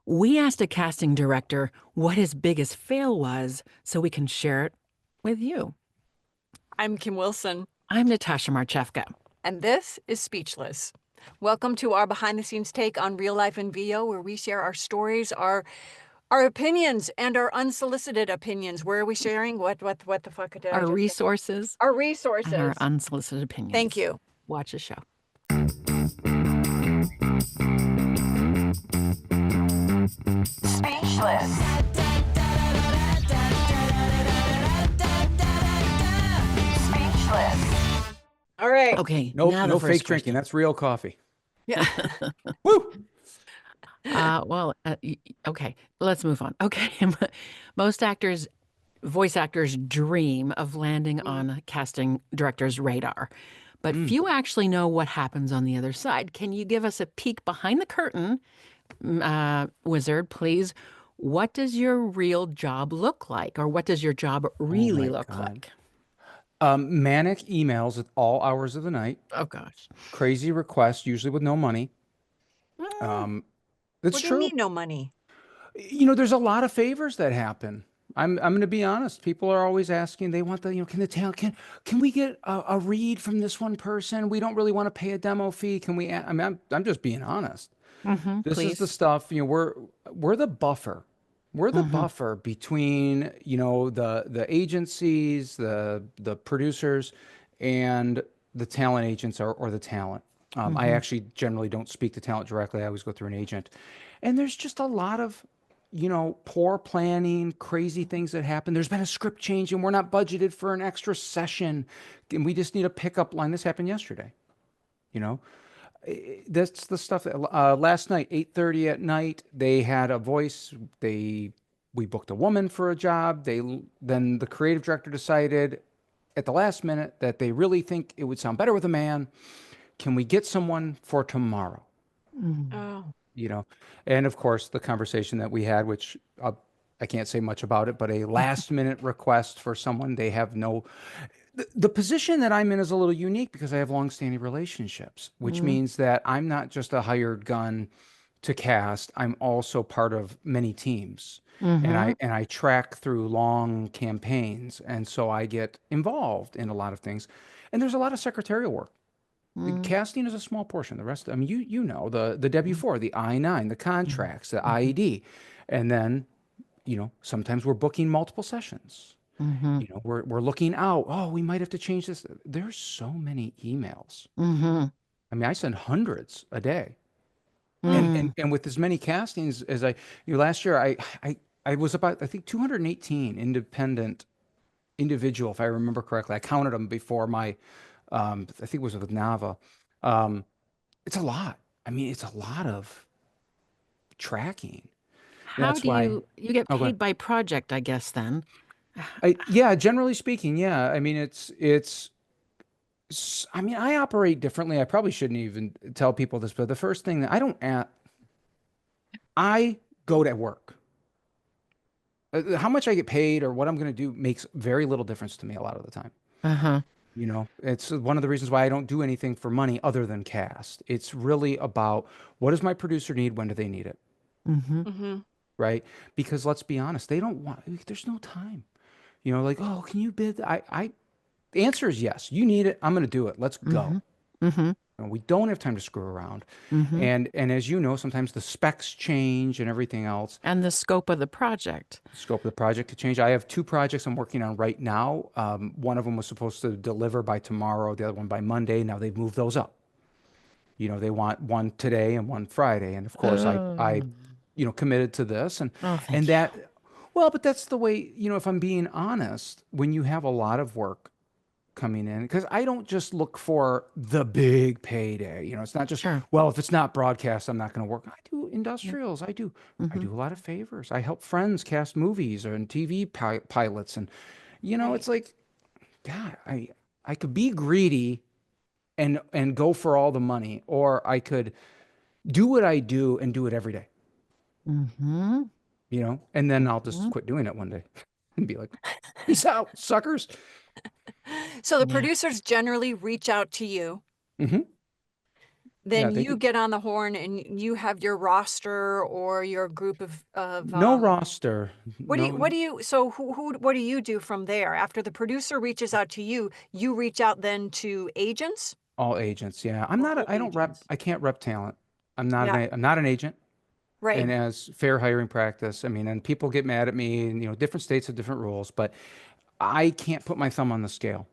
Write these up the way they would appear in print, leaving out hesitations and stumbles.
We asked a casting director what his biggest fail was so we can share it with you. I'm Kim Wilson. I'm Natasha Marchewka. And this is Speechless. Welcome to our behind-the-scenes take on real life in VO, where we share our stories, our opinions, and our unsolicited opinions. Where are we sharing? What the fuck did I Our just say? resources Our resources. and our unsolicited opinions. Thank you. Watch the show. Speechless. Speechless. All right. Okay. Nope, now no the first fake drinking. question. That's real coffee. Yeah. Woo! Okay, let's move on. Okay. Most actors, voice actors dream of landing on a casting director's radar, but few actually know what happens on the other side. Can you give us a peek behind the curtain, Wizard, please? What does your real job look like, or what does your job really look like? Manic emails at all hours of the night. Oh gosh. Crazy requests, usually with no money. That's What do you true. mean no money? You know, there's a lot of favors that happen. I'm going to be honest. People are always asking. They want can the talent can we get a read from this one person? We don't really want to pay a demo fee. Can we? I mean, I'm just being honest. This is the Please. stuff. You know, we're the buffer. We're the buffer between the agencies, the producers, and the talent agents or the talent. I actually generally don't speak to talent directly. I always go through an agent, and there's just a lot of poor planning, crazy things that happen. There's been a script change, and we're not budgeted for an extra session, and we just need a pickup line. This happened yesterday. You know, that's the stuff that last night 8:30 at night they had a voice. We booked a woman for a job. Then the creative director decided at the last minute that they really think it would sound better with a man. Can we get someone for tomorrow? Oh. And of course the conversation that we had, which I can't say much about it, but a last minute request for someone. They have the position that I'm in is a little unique because I have longstanding relationships, which means that I'm not just a hired gun to cast. I'm also part of many teams, and I track through long campaigns, and so I get involved in a lot of things. And there's a lot of secretarial work. The casting is a small portion. The rest, I mean, you know, the W-4, the I-9, the contracts, the IED, and then sometimes we're booking multiple sessions. We're looking out. Oh, we might have to change this. There's so many emails. I mean, I send hundreds a day, and with as many castings as last year, I was about, I think, 218 independent individual, if I remember correctly. I counted them before my, I think it was with Nava. It's a lot. I mean, it's a lot of tracking. How That's do why. you get Oh, go ahead. paid by project, I guess, then? Yeah, generally speaking, yeah. I mean, I mean, I operate differently. I probably shouldn't even tell people this, but the first thing that I go to work. How much I get paid or what I'm going to do makes very little difference to me a lot of the time. Uh-huh. It's one of the reasons why I don't do anything for money other than cast. It's really about, what does my producer need? When do they need it? Right? Because let's be honest, they don't want, there's no time. Like, oh, can you bid? The answer is yes. You need it. I'm going to do it. Let's go. We don't have time to screw around. And as you know, sometimes the specs change and everything else. And the scope of the project. The scope of the project could change. I have 2 projects I'm working on right now. One of them was supposed to deliver by tomorrow, the other one by Monday. Now they've moved those up. They want one today and one Friday. And of course, I committed to this. And Thank that, well, but that's the way, if I'm being honest, when you have a lot of work coming in, because I don't just look for the big payday. It's not just, Sure. well, if it's not broadcast, I'm not going to work. I do industrials. I do a lot of favors. I help friends cast movies or in TV pilots. And, it's like, God, I could be greedy and go for all the money, or I could do what I do and do it every day. And then I'll just quit doing it one day and be like, peace out, suckers. So the producers generally reach out to you. Yeah, then they you could. get on the horn and you have your roster or your group of No roster. No, what do you so what do you do from there? After the producer reaches out to you, you reach out then to agents? all agents. Yeah, I'm not. All I don't rep. agents. I can't rep talent. Yeah, I'm not an agent. right. And as fair hiring practice, I mean, and people get mad at me, and different states have different rules, but I can't put my thumb on the scale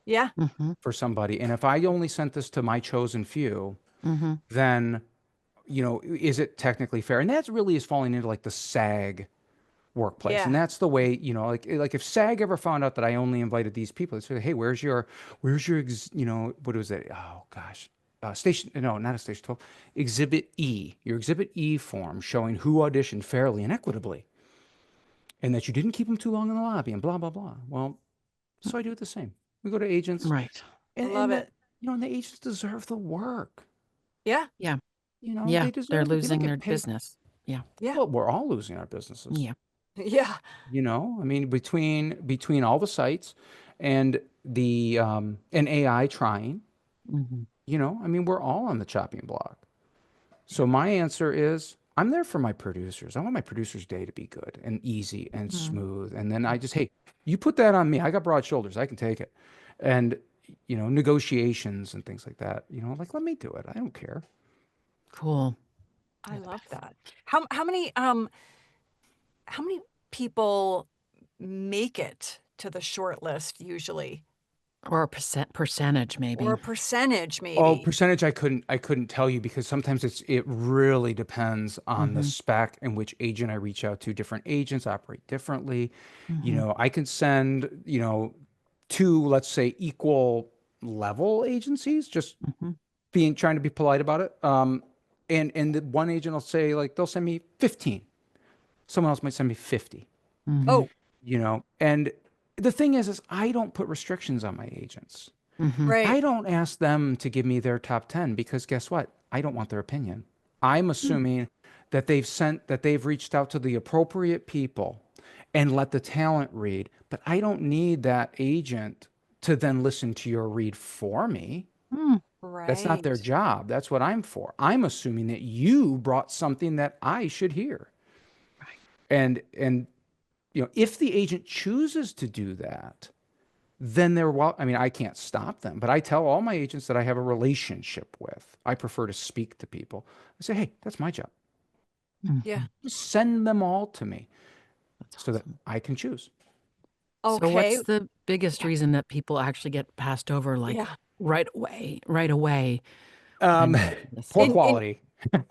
Yeah. Mm-hmm. for somebody. And if I only sent this to my chosen few, Mm-hmm. then is it technically fair? And that's really is falling into like the SAG workplace. And Yeah. that's the way, like if SAG ever found out that I only invited these people, they'd say, hey, where's your, what was it? Oh gosh. Station, no, not a station 12, Exhibit E, your Exhibit E form showing who auditioned fairly and equitably, and that you didn't keep them too long in the lobby and blah, blah, blah. Well, so I do it the same. We go to agents, Right. I and, love and the, it. and the agents deserve the work. Yeah. Yeah. They Yeah. They're deserve it. They don't losing their get paid. business. Yeah. Yeah. Well, we're all losing our businesses. Yeah. Yeah. I mean, between all the sites and the and AI trying, Mm-hmm. I mean, we're all on the chopping block. So my answer is I'm there for my producers. I want my producers' day to be good and easy and Mm-hmm. smooth. And then I just, hey, you put that on me. I got broad shoulders. I can take it. And negotiations and things like that. Like let me do it. I don't care. Cool. I You're the love best. that. How many people make it to the short list usually? Or a percentage, Or maybe. a percentage Oh, maybe? percentage I couldn't tell you because sometimes it really depends on the Mm-hmm. spec and which agent I reach out to. Different agents operate differently. Mm-hmm. I can send, two, let's say, equal level agencies, just Mm-hmm. trying to be polite about it. And the one agent will say like they'll send me 15. Someone else might send me 50. Mm-hmm. Oh, And the thing is I don't put restrictions on my agents. Mm-hmm. right. I don't ask them to give me their top 10 because guess what? I don't want their opinion. I'm assuming that they've reached out to the appropriate people and let the talent read, but I don't need that agent to then listen to your read for me. Mm. That's not Right. their job. That's what I'm for. I'm assuming that you brought something that I should hear. Right. And if the agent chooses to do that, then they're well. I mean, I can't stop them, but I tell all my agents that I have a relationship with. I prefer to speak to people. I say, hey, that's my job. Mm-hmm. Yeah. Just send them all to me That's so that awesome. I can choose. So Okay. what's the biggest Yeah. reason that people actually get passed over like Yeah. right away Um, when this poor In quality, poor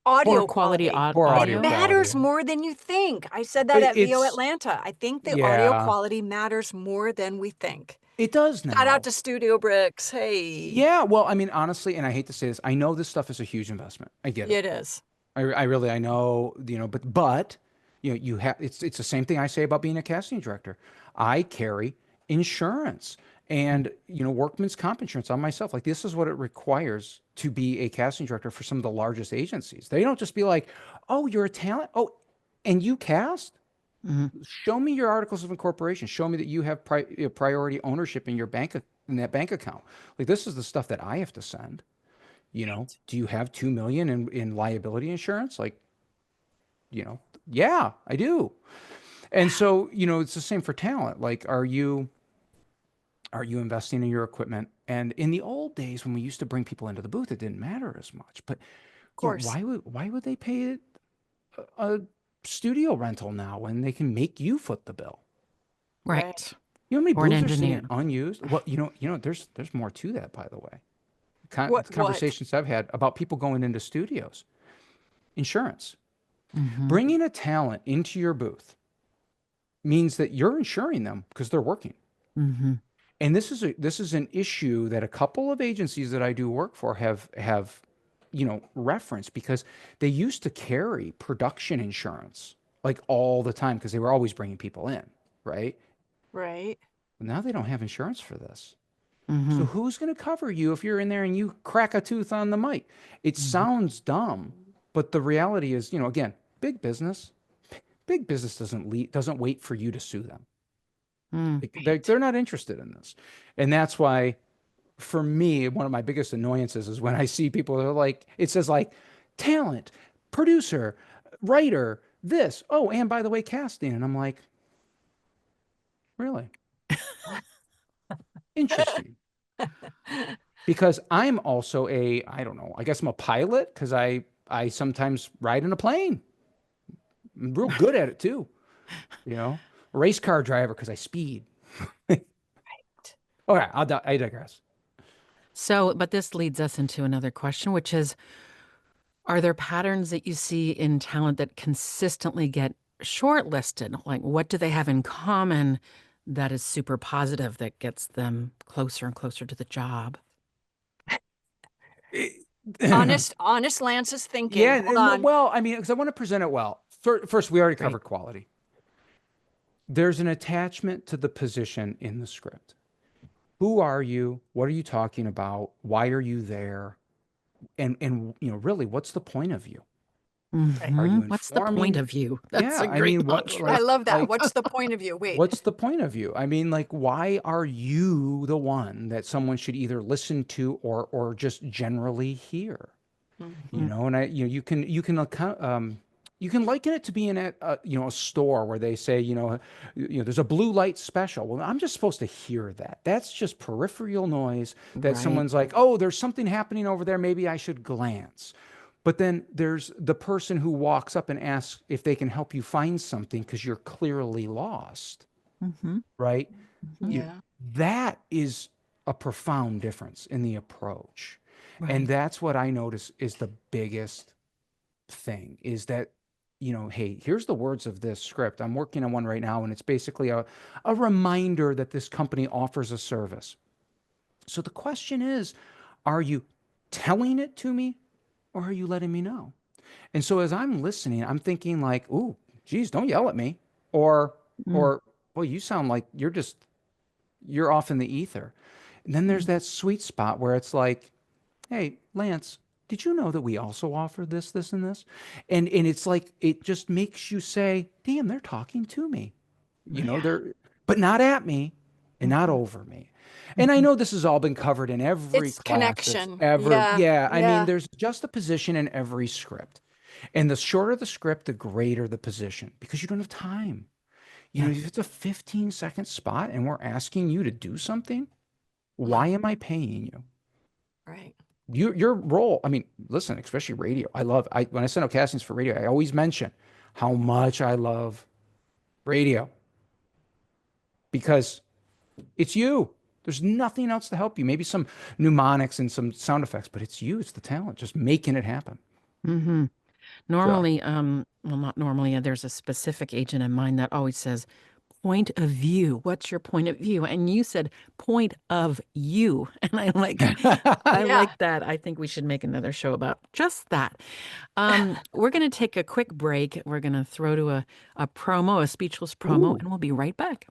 audio quality quality. poor It audio audio? quality. matters more than you think. I said that at VO It's Atlanta. I think the audio yeah, quality matters more than we think. it does Shout out now. to Studio Bricks. Hey, Yeah, well, I mean, honestly, and I hate to say this, I know this stuff is a huge investment. I get it. it is. I really I know but you have it's the same thing I say about being a casting director. I carry insurance and workman's comp insurance on myself. Like this is what it requires to be a casting director for some of the largest agencies. They don't just be like, oh, you're a talent, oh, and you cast. Mm-hmm. Show me your articles of incorporation. Show me that you have priority ownership in your in that bank account. Like this is the stuff that I have to send. Do you have 2 million in liability insurance? Like, you know, yeah, I do. And so, it's the same for talent. Like, are you investing in your equipment? And in the old days when we used to bring people into the booth, it didn't matter as much. But, Of course. why would they pay a studio rental now when they can make you foot the bill? Right. Right. You know how many Or an booths are sitting engineer. unused? Well, there's more to that, by the way. What? Conversations I've had about people going into studios. Insurance. Mm-hmm. Bringing a talent into your booth means that you're insuring them because they're working. Mm-hmm. And this is an issue that a couple of agencies that I do work for have referenced because they used to carry production insurance like all the time because they were always bringing people in, right? Right. But now they don't have insurance for this. Mm-hmm. So who's going to cover you if you're in there and you crack a tooth on the mic? It Mm-hmm. sounds dumb, but the reality is, again, big business. Big business doesn't wait for you to sue them. Mm. They're not interested in this, and that's why for me, one of my biggest annoyances is when I see people that are like, it says like talent, producer, writer, this. Oh, and by the way, casting. And I'm like, really? Interesting. Because I'm also I don't know, I guess I'm a pilot because I sometimes ride in a plane. I'm real good at it too, you know, race car driver because I speed. Okay, I digress. So, but this leads us into another question, which is, are there patterns that you see in talent that consistently get shortlisted? Like, what do they have in common that is super positive that gets them closer and closer to the job? Honest Lance is thinking. Yeah, Hold on. well, I mean, because I want to present it well. First, we already Great. covered quality. There's an attachment to the position in the script. Who are you? What are you talking about? Why are you there? And really, what's the point of you? Are you What's the point informing? of you? That's Yeah, a I great mean, I mantra. love that. What's the point of you? Wait. what's the point of you? I mean, like, why are you the one that someone should either listen to or just generally hear? Mhm. And you can liken it to being at a store where they say, there's a blue light special. Well, I'm just supposed to hear that. That's just peripheral noise that Right. someone's like, oh, there's something happening over there. Maybe I should glance. But then there's the person who walks up and asks if they can help you find something because you're clearly lost, Hmm. right? Hmm. You, Yeah. that is a profound difference in the approach. And Right. that's what I notice is the biggest thing is that, hey, here's the words of this script. I'm working on one right now, and it's basically a reminder that this company offers a service. So the question is, are you telling it to me or are you letting me know? And so as I'm listening, I'm thinking like, ooh, geez, don't yell at me. Or, Mm. or, well, you sound like you're off in the ether. And then there's Mm. that sweet spot where it's like, hey, Lance, did you know that we also offer this, this, and this? And it's like it just makes you say, damn, they're talking to me. Right. They're but not at me and not Hmm. over me. And I Hmm. know this has all been covered in every It's class that's connection. ever, Yeah. yeah. I mean, Yeah. there's just a position in every script. And the shorter the script, the greater the position because you don't have time. Yeah. If it's a 15-second spot and we're asking you to do something, why am I paying you? Right. Your role, I mean, listen, especially radio. When I send out castings for radio, I always mention how much I love radio because it's you. There's nothing else to help you. Maybe some mnemonics and some sound effects, but it's you. It's the talent, just making it happen. Hmm. So, Normally, well, not normally, there's a specific agent in mind that always says, point of view. What's your point of view? And you said point of you. And I Yeah. like that. I think we should make another show about just that. We're going to take a quick break. We're going to throw to a promo, a speechless promo, ooh, and we'll be right back.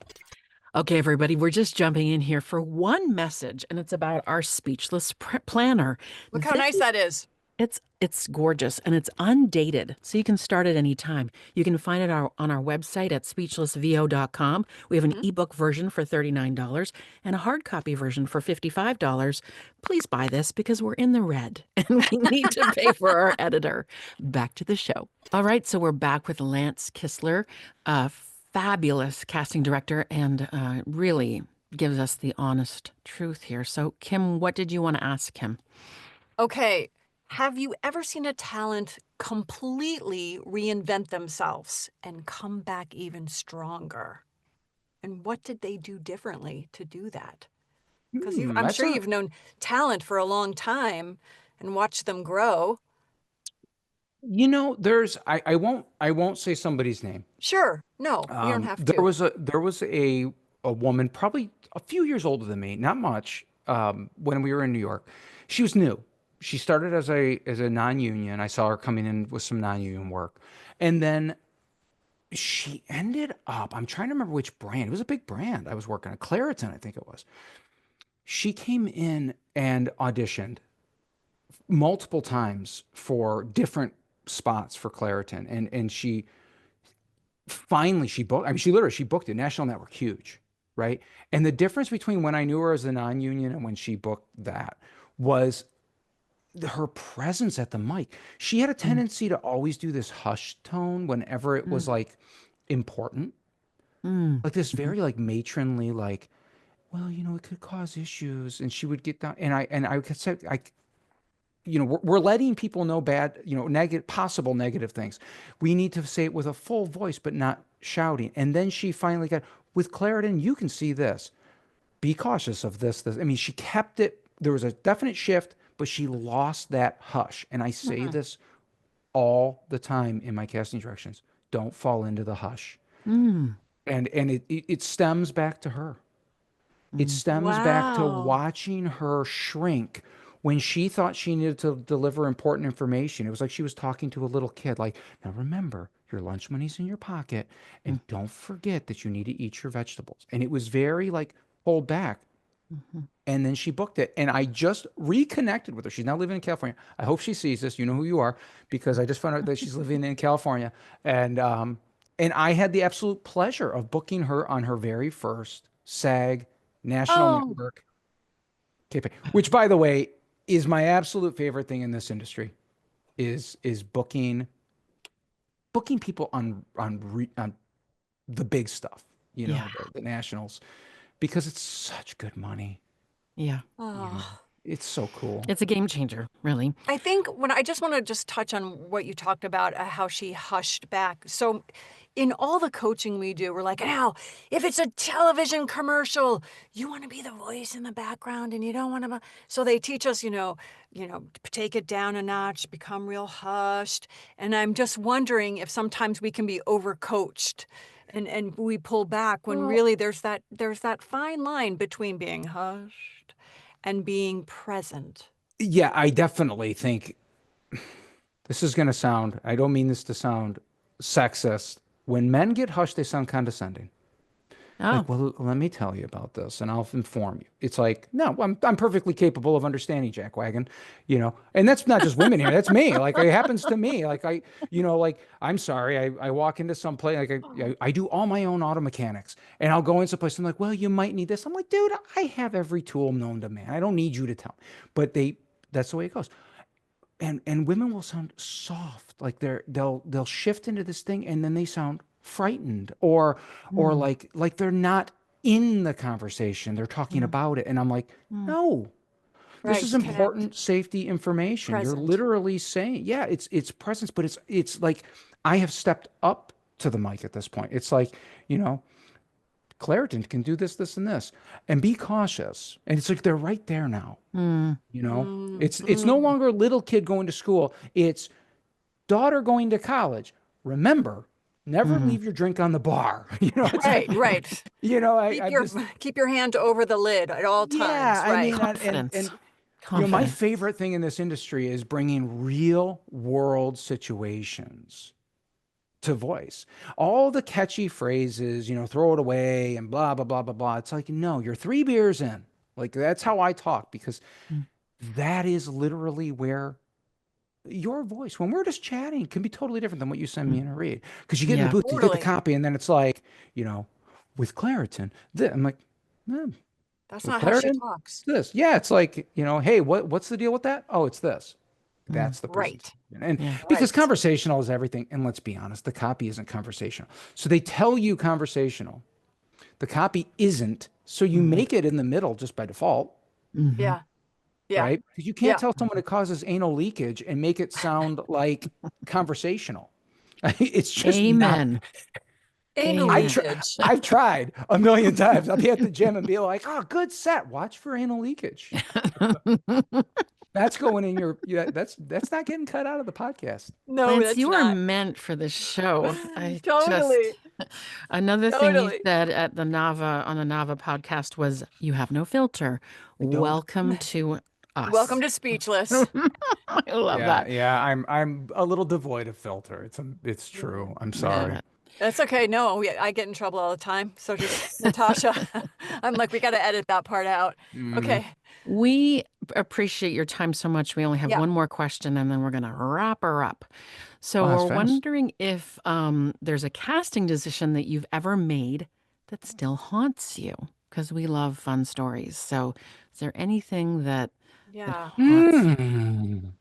Okay, everybody, we're just jumping in here for one message, and it's about our speechless planner. Look how nice that is. It's gorgeous and it's undated, so you can start at any time. You can find it on our website at speechlessvo.com. We have an Mhm. ebook version for $39 and a hard copy version for $55. Please buy this because we're in the red and we need to pay for our editor. Back to the show. All right, so we're back with Lance Kistler, a fabulous casting director, and really gives us the honest truth here. So, Kim, what did you want to ask him? Okay. Have you ever seen a talent completely reinvent themselves and come back even stronger? And what did they do differently to do that? Because I'm that's sure a you've known talent for a long time and watched them grow. there's I won't say somebody's name. Sure. No, you don't have There to. was a woman probably a few years older than me, not much, when we were in New York. She was new. She started as a non-union. I saw her coming in with some non-union work. And then she ended up, I'm trying to remember which brand. It was a big brand I was working at, Claritin, I think it was. She came in and auditioned multiple times for different spots for Claritin. And she finally she booked, I mean, she booked it, national network, huge. right? And the difference between when I knew her as a non-union and when she booked that was her presence at the mic. She had a Mm, tendency to always do this hush tone whenever it was mm, like important, mm, like this mhm, very like matronly, like, well, it could cause issues. And she would get down, and I could say, we're letting people know bad, negative, possible negative things. We need to say it with a full voice, but not shouting. And then she finally got, with Clarendon, you can see this. Be cautious of this. I mean, she kept it. There was a definite shift, but she lost that hush. And I say Mhm. this all the time in my casting directions. Don't fall into the hush. mm, And it stems back to her. It mm. stems back to Wow. watching her shrink when she thought she needed to deliver important information. It was like she was talking to a little kid, like, now remember, your lunch money's in your pocket, Mm, and don't forget that you need to eat your vegetables. And it was very like, hold back. mhm. And then she booked it. And I just reconnected with her. She's now living in California. I hope she sees this. You know who you are, because I just found out that she's living in California. And I had the absolute pleasure of booking her on her very first SAG National Oh, Network campaign, which, by the way, is my absolute favorite thing in this industry, is booking people on the big stuff, Yeah, the nationals, because it's such good money. yeah. You know, oh. it's so cool. It's a game changer, really. I think when I just want to just touch on what you talked about, how she hushed back. So, in all the coaching we do, we're like, now, if it's a television commercial, you want to be the voice in the background, and you don't want to. So they teach us, take it down a notch, become real hushed. And I'm just wondering if sometimes we can be overcoached, and we pull back when Well, really there's that fine line between being hushed and being present. yeah, I definitely think this is going to sound, I don't mean this to sound sexist. When men get hushed, they sound condescending. Oh, Like, well, let me tell you about this and I'll inform you. It's like, no, I'm perfectly capable of understanding Jackwagon, and that's not just women here. That's me. Like, it happens to me. Like, like, I'm sorry. I walk into some place, like, I do all my own auto mechanics, and I'll go into place and like, well, you might need this. I'm like, dude, I have every tool known to man. I don't need you to tell me. But that's the way it goes. And women will sound soft, like they'll shift into this thing, and then they sound frightened, or mm, like they're not in the conversation, they're talking mm, about it. And I'm like, mm, no, this Right, is to connect. important safety information. You're Present. literally saying, yeah, it's presence, but it's like I have stepped up to the mic at this point. It's like, you know Claritin can do this, and this, and be cautious. And it's like they're right there now. mm, you know Mm, it's no mm. longer little kid going to school, it's daughter going to college. Remember, never mm. leave your drink on the bar. It's Right, like, right. I just, Keep your hand over the lid at all yeah, times. I Right. mean, and Confidence. my Confidence. favorite thing in this industry is bringing real world situations to voice. All the catchy phrases, throw it away and blah blah blah blah blah. It's like, no, you're 3 beers in. Like, that's how I talk, because Mm, that is literally where your voice, when we're just chatting, can be totally different than what you send me mm. in a read. Because you get in the Yeah. booth, you get the Totally. copy, and then it's like, you know, with Claritin, I'm like, "Hmm, That's with not how she Claritin, talks. this." Yeah, it's like, hey, what's the deal with that? Oh, it's this. Mm, That's the Right. position. And yeah. because Right. conversational is everything, and let's be honest, the copy isn't conversational. So they tell you conversational. The copy isn't. So you Hmm. make it in the middle just by default, Hmm. Yeah. Yeah. right? Because you can't Yeah. tell someone it causes anal leakage and make it sound like conversational. It's just not. Amen. Anal I Amen. try. leakage. I've tried a million times. I'll be at the gym and be like, "Oh, good set. Watch for anal leakage." That's going in your. Yeah, that's not getting cut out of the podcast. No, Lance, that's you are not. meant for this show. I just, Totally. another thing you Totally. said at the Nava on the Nava podcast was you have no filter. I don't. Welcome to Welcome us. to Speechless. I love Yeah, that. yeah. I'm a little devoid of filter. It's true. I'm I love sorry. it. That's okay. No, I get in trouble all the time. So does Natasha. I'm like, we got to edit that part out. Mm. Okay. We appreciate your time so much. We only have Yeah. one more question and then we're going to wrap her up. So Oh, that's we're fast. wondering if there's a casting decision that you've ever made that still haunts you? Because we love fun stories. So, is there anything that Yeah. haunts Mm.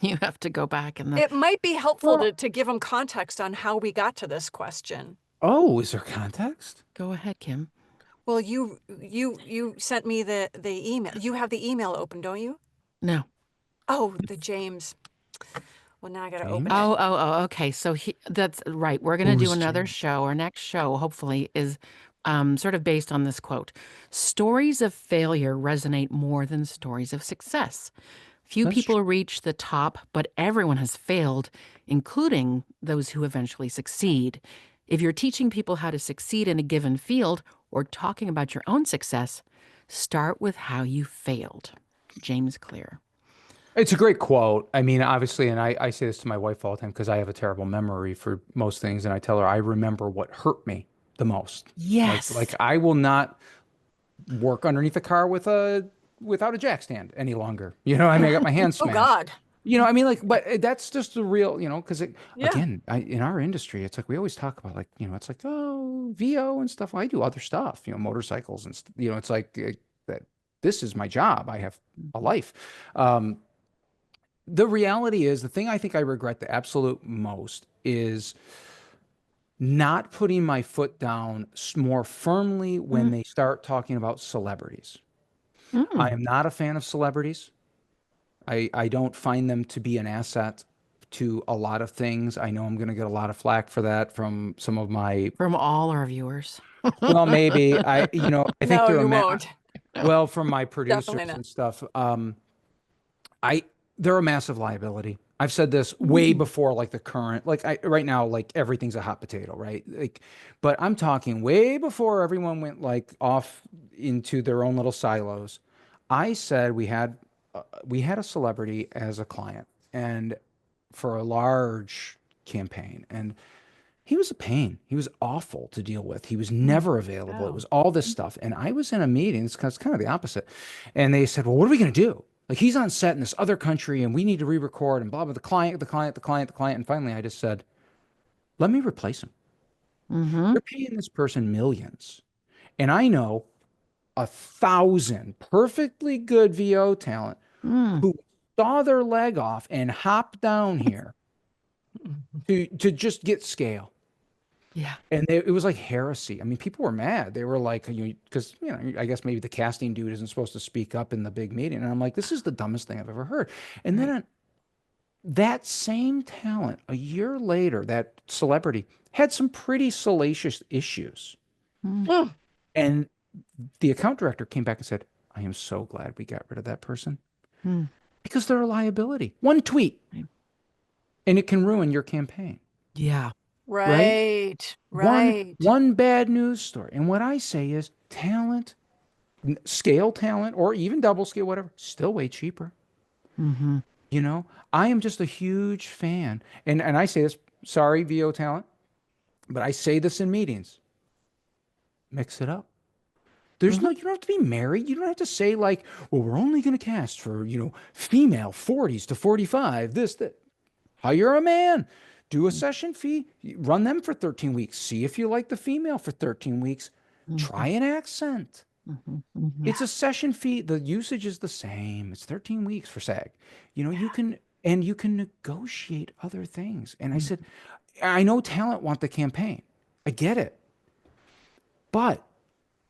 you? Have to go back in the. It might be helpful Well, to give them context on how we got to this question. oh, is there context? Go ahead, Kim. Well, you sent me the email. You have the email open, don't you? No. Oh, the James. Well, now I got to open James? it. Okay. So that's right. We're going to do Who's another James? show. Our next show, hopefully, is sort of based on this quote. Stories of failure resonate more than stories of success. Few That's true. people reach the top, but everyone has failed, including those who eventually succeed. If you're teaching people how to succeed in a given field or talking about your own success, start with how you failed. James Clear. It's a great quote. I mean, obviously, and I say this to my wife all the time because I have a terrible memory for most things, and I tell her I remember what hurt me the most. Like Yes. I will not work underneath a car without a jack stand any longer. I mean, I got my hand Oh smashed. God. I mean, like, but that's just the real, because Yeah. again, in our industry, it's like we always talk about, like, it's like, oh, VO and stuff. Well, I do other stuff, motorcycles and it's like that. This is my job. I have a Mhm. life. The reality is, the thing I think I regret the absolute most is not putting my foot down more firmly when Mm, they start talking about celebrities. I mm. am not a fan of celebrities. I don't find them to be an asset to a lot of things. I know I'm going to get a lot of flack for that from some of my, From all our viewers. well, maybe I think No, they're you won't. well, from my Definitely producers not. and stuff. I they're a massive liability. I've said this way Mm. before, like the current, like right now, like everything's a hot potato, right? Like, but I'm talking way before everyone went like off into their own little silos. I said we had a celebrity as a client and for a large campaign, and he was a pain. He was awful to deal with. He was Mm. never available. It Oh. was all this stuff. And I was in a meeting, it's kind of the opposite. And they said, well, what are we going to do? Like, he's on set in this other country and we need to re-record and blah, blah, the client, the client, the client, the client. And finally I just said, let me replace him. Mm-hmm. You're paying this person millions. And I know 1,000 perfectly good VO talent Mm. who saw their leg off and hopped down here to just get scale. Yeah. And it was like heresy. I mean, people were mad. They were like, because, I guess maybe the casting dude isn't supposed to speak up in the big meeting. And I'm like, this is the dumbest thing I've ever heard. And Right. then that same talent, a year later, that celebrity had some pretty salacious issues. Mm. Mm. And the account director came back and said, I am so glad we got rid of that person Mm. because they're a liability. One tweet Right. and it can ruin your campaign, Yeah. right? Right. One Right. one bad news story. And what I say is talent, scale talent, or even double scale, whatever, still way cheaper. Mm-hmm. I am just a huge fan. And I say this, sorry, VO talent, but I say this in meetings. Mix it up. Mm-hmm. You don't have to be married. You don't have to say like, well, we're only going to cast for, female 40s to 45, this, that. Hire a man, do a session fee, run them for 13 weeks. See if you like the female for 13 weeks. Mm-hmm. Try an accent. Mm-hmm. Mm-hmm. It's a session fee. The usage is the same. It's 13 weeks for SAG. You Yeah. can negotiate other things. And I said, I know talent want the campaign. I get it. But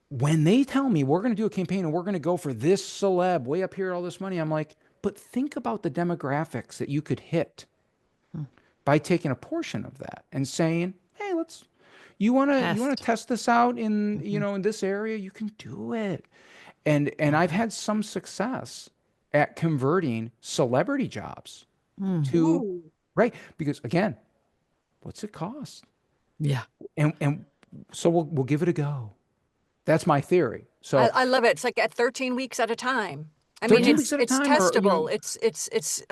when they tell me we're going to do a campaign and we're going to go for this celeb way up here, all this money, I'm like, but think about the demographics that you could hit Mm. by taking a portion of that and saying, "Hey, you want to Test. test this out in, Mm-hmm. in this area, you can do it." And I've had some success at converting celebrity jobs Mm. to, Ooh. right, because again, what's it cost? Yeah. And so we'll give it a go. That's my theory. So I love it. It's like at 13 weeks at a time. I mean, 13 Yeah. weeks at a it's time, or testable. It's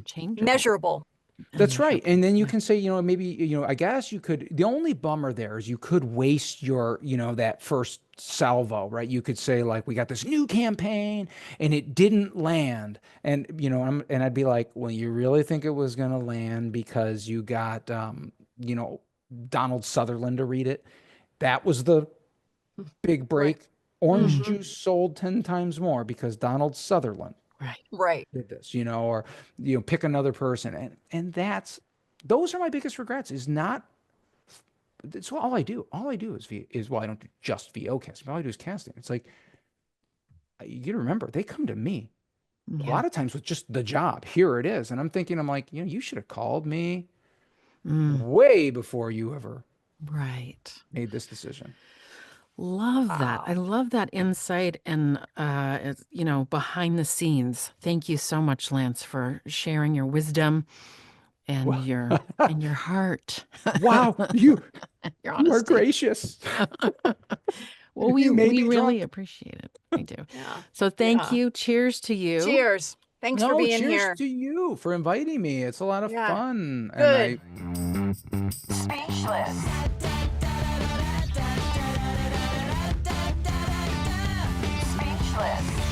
Changeable measurable. and that's right. measurable. And then you Yeah. can say, maybe, I guess you could, the only bummer there is you could waste your, that first salvo, right? You could say like, we got this new campaign and it didn't land. And, and I'd be like, well, you really think it was going to land because you got, Donald Sutherland to read it? That was the Big Right. break. Orange juice sold 10 times more because Donald Sutherland Right. Right. did this, or pick another person. And those are my biggest regrets is not that's all I do. All I do is well, I don't do just VO casting. All I do is casting. It's like you got to remember, they come to me a Yeah. lot of times with just the job. Here it is. And I'm thinking, I'm like, you should have called me way before you ever Right. made this decision. Love that. I Wow. love that insight and behind the scenes. Thank you so much, Lance, for sharing your wisdom and Well, your heart. wow, you Your you are honesty. gracious. Well, we You made we me really drunk. appreciate it. We do. Yeah. So thank Yeah. you. Cheers to you. Cheers. Thanks for No, being cheers here. to you for inviting me. It's a lot of Yeah. fun. And Good. Speechless. Speechless.